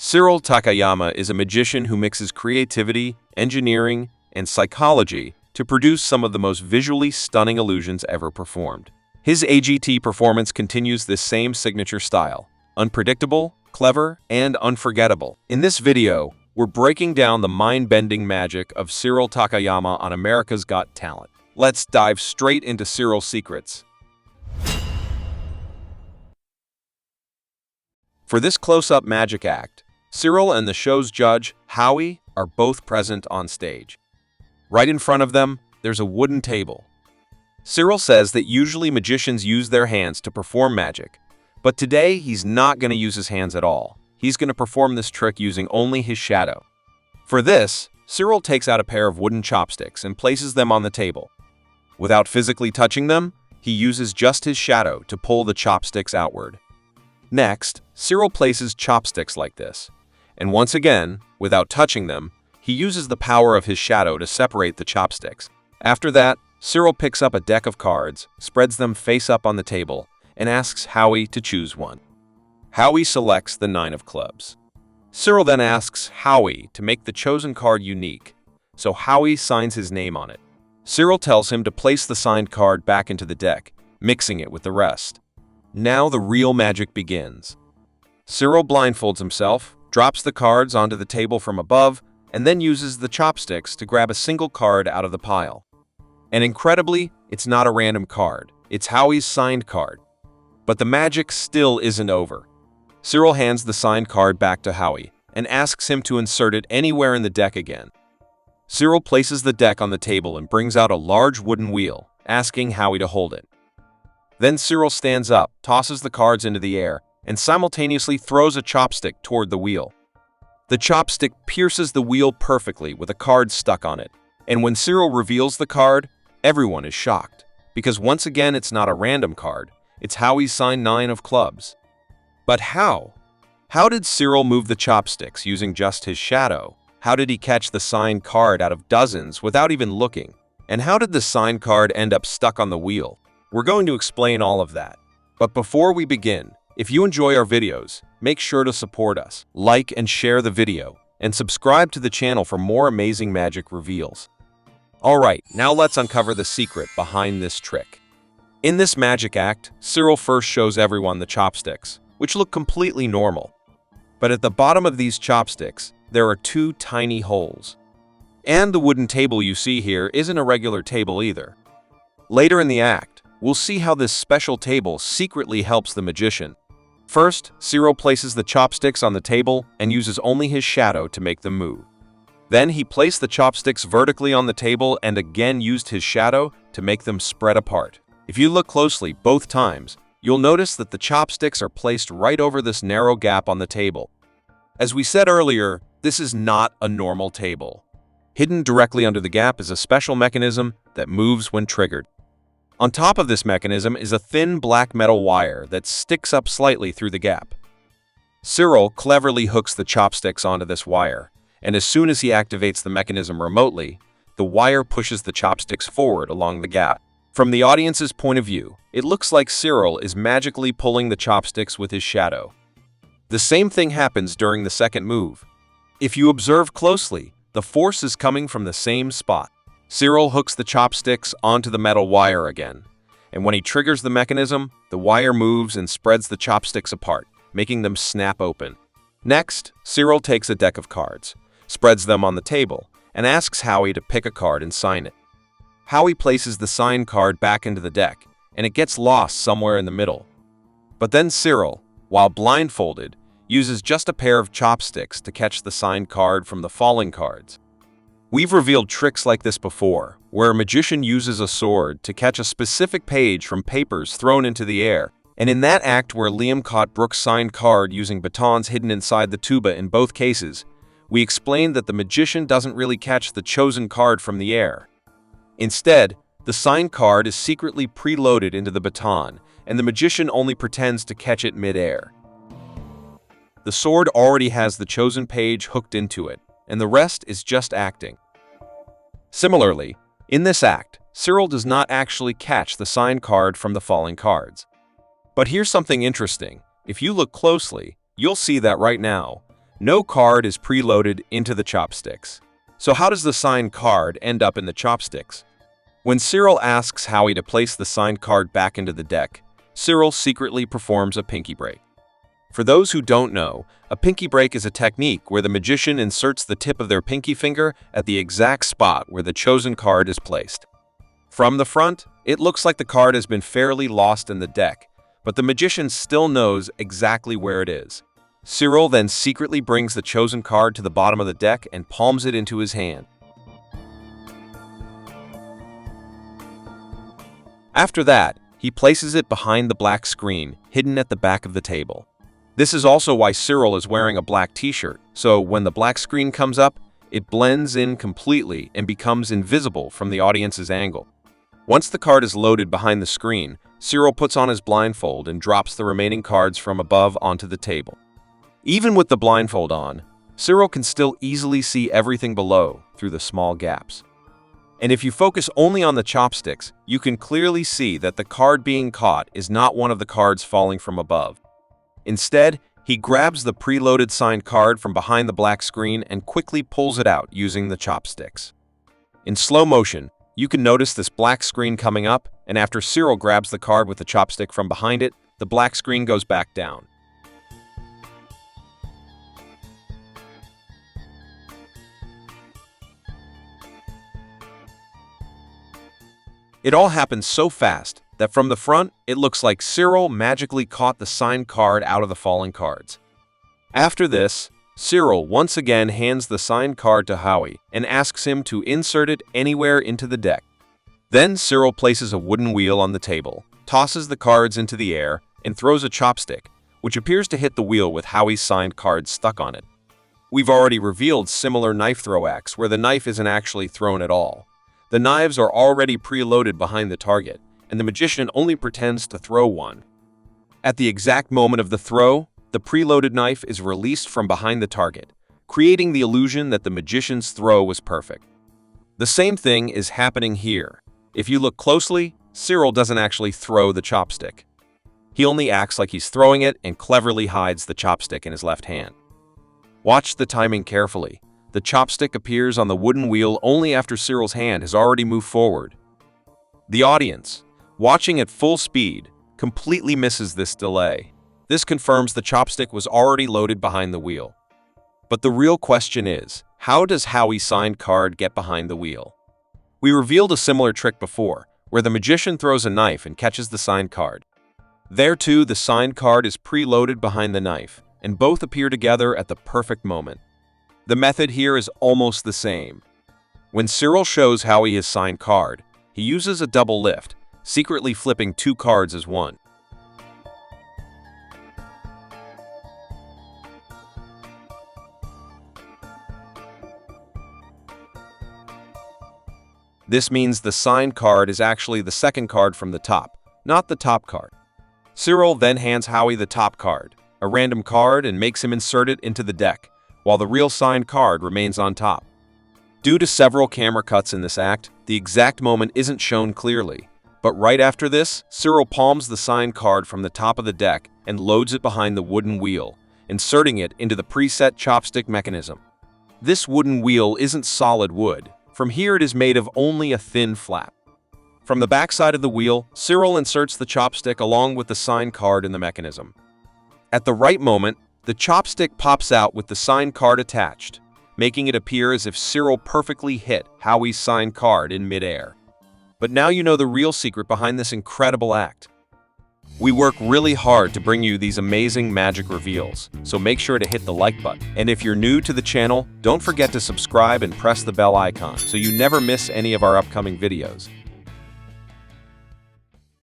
Cyril Takayama is a magician who mixes creativity, engineering, and psychology to produce some of the most visually stunning illusions ever performed. His AGT performance continues this same signature style, unpredictable, clever, and unforgettable. In this video, we're breaking down the mind-bending magic of Cyril Takayama on America's Got Talent. Let's dive straight into Cyril's secrets. For this close-up magic act, Cyril and the show's judge, Howie, are both present on stage. Right in front of them, there's a wooden table. Cyril says that usually magicians use their hands to perform magic, but today he's not going to use his hands at all. He's going to perform this trick using only his shadow. For this, Cyril takes out a pair of wooden chopsticks and places them on the table. Without physically touching them, he uses just his shadow to pull the chopsticks outward. Next, Cyril places chopsticks like this, and once again, without touching them, he uses the power of his shadow to separate the chopsticks. After that, Cyril picks up a deck of cards, spreads them face up on the table, and asks Howie to choose one. Howie selects the 9 of clubs. Cyril then asks Howie to make the chosen card unique, so Howie signs his name on it. Cyril tells him to place the signed card back into the deck, mixing it with the rest. Now the real magic begins. Cyril blindfolds himself, drops the cards onto the table from above, and then uses the chopsticks to grab a single card out of the pile. And incredibly, it's not a random card. It's Howie's signed card. But the magic still isn't over. Cyril hands the signed card back to Howie and asks him to insert it anywhere in the deck again. Cyril places the deck on the table and brings out a large wooden wheel, asking Howie to hold it. Then Cyril stands up, tosses the cards into the air, and simultaneously throws a chopstick toward the wheel. The chopstick pierces the wheel perfectly with a card stuck on it, and when Cyril reveals the card, everyone is shocked, because once again it's not a random card, it's Howie's signed 9 of clubs. But how? How did Cyril move the chopsticks using just his shadow? How did he catch the signed card out of dozens without even looking? And how did the signed card end up stuck on the wheel? We're going to explain all of that. But before we begin, if you enjoy our videos, make sure to support us, like and share the video, and subscribe to the channel for more amazing magic reveals. Alright, now let's uncover the secret behind this trick. In this magic act, Cyril first shows everyone the chopsticks, which look completely normal. But at the bottom of these chopsticks, there are 2 tiny holes. And the wooden table you see here isn't a regular table either. Later in the act, we'll see how this special table secretly helps the magician. First, Cyril places the chopsticks on the table and uses only his shadow to make them move. Then he placed the chopsticks vertically on the table and again used his shadow to make them spread apart. If you look closely both times, you'll notice that the chopsticks are placed right over this narrow gap on the table. As we said earlier, this is not a normal table. Hidden directly under the gap is a special mechanism that moves when triggered. On top of this mechanism is a thin black metal wire that sticks up slightly through the gap. Cyril cleverly hooks the chopsticks onto this wire, and as soon as he activates the mechanism remotely, the wire pushes the chopsticks forward along the gap. From the audience's point of view, it looks like Cyril is magically pulling the chopsticks with his shadow. The same thing happens during the second move. If you observe closely, the force is coming from the same spot. Cyril hooks the chopsticks onto the metal wire again, and when he triggers the mechanism, the wire moves and spreads the chopsticks apart, making them snap open. Next, Cyril takes a deck of cards, spreads them on the table, and asks Howie to pick a card and sign it. Howie places the signed card back into the deck, and it gets lost somewhere in the middle. But then Cyril, while blindfolded, uses just a pair of chopsticks to catch the signed card from the falling cards. We've revealed tricks like this before, where a magician uses a sword to catch a specific page from papers thrown into the air, and in that act where Liam caught Brooke's signed card using batons hidden inside the tuba in both cases, we explained that the magician doesn't really catch the chosen card from the air. Instead, the signed card is secretly preloaded into the baton, and the magician only pretends to catch it mid-air. The sword already has the chosen page hooked into it, and the rest is just acting. Similarly, in this act, Cyril does not actually catch the signed card from the falling cards. But here's something interesting. If you look closely, you'll see that right now, No card is preloaded into the chopsticks. So how does the signed card end up in the chopsticks? When Cyril asks Howie to place the signed card back into the deck, Cyril secretly performs a pinky break. For those who don't know, a pinky break is a technique where the magician inserts the tip of their pinky finger at the exact spot where the chosen card is placed. From the front, it looks like the card has been fairly lost in the deck, but the magician still knows exactly where it is. Cyril then secretly brings the chosen card to the bottom of the deck and palms it into his hand. After that, he places it behind the black screen, hidden at the back of the table. This is also why Cyril is wearing a black t-shirt, so when the black screen comes up, it blends in completely and becomes invisible from the audience's angle. Once the card is loaded behind the screen, Cyril puts on his blindfold and drops the remaining cards from above onto the table. Even with the blindfold on, Cyril can still easily see everything below through the small gaps. And if you focus only on the chopsticks, you can clearly see that the card being caught is not one of the cards falling from above. Instead, he grabs the preloaded signed card from behind the black screen and quickly pulls it out using the chopsticks. In slow motion, you can notice this black screen coming up, and after Cyril grabs the card with the chopstick from behind it, the black screen goes back down. It all happens so fast that from the front, it looks like Cyril magically caught the signed card out of the falling cards. After this, Cyril once again hands the signed card to Howie and asks him to insert it anywhere into the deck. Then Cyril places a wooden wheel on the table, tosses the cards into the air, and throws a chopstick, which appears to hit the wheel with Howie's signed card stuck on it. We've already revealed similar knife throw acts where the knife isn't actually thrown at all. The knives are already preloaded behind the target, and the magician only pretends to throw one. At the exact moment of the throw, the preloaded knife is released from behind the target, creating the illusion that the magician's throw was perfect. The same thing is happening here. If you look closely, Cyril doesn't actually throw the chopstick. He only acts like he's throwing it and cleverly hides the chopstick in his left hand. Watch the timing carefully. The chopstick appears on the wooden wheel only after Cyril's hand has already moved forward. The audience, watching at full speed, completely misses this delay. This confirms the chopstick was already loaded behind the wheel. But the real question is, how does Howie's signed card get behind the wheel? We revealed a similar trick before, where the magician throws a knife and catches the signed card. There too, the signed card is preloaded behind the knife, and both appear together at the perfect moment. The method here is almost the same. When Cyril shows Howie his signed card, he uses a double lift, secretly flipping two cards as one. This means the signed card is actually the second card from the top, not the top card. Cyril then hands Howie the top card, a random card, and makes him insert it into the deck, while the real signed card remains on top. Due to several camera cuts in this act, the exact moment isn't shown clearly, but right after this, Cyril palms the signed card from the top of the deck and loads it behind the wooden wheel, inserting it into the preset chopstick mechanism. This wooden wheel isn't solid wood. From here it is made of only a thin flap. From the backside of the wheel, Cyril inserts the chopstick along with the signed card in the mechanism. At the right moment, the chopstick pops out with the signed card attached, making it appear as if Cyril perfectly hit Howie's signed card in midair. But now you know the real secret behind this incredible act. We work really hard to bring you these amazing magic reveals, so make sure to hit the like button. And if you're new to the channel, don't forget to subscribe and press the bell icon so you never miss any of our upcoming videos.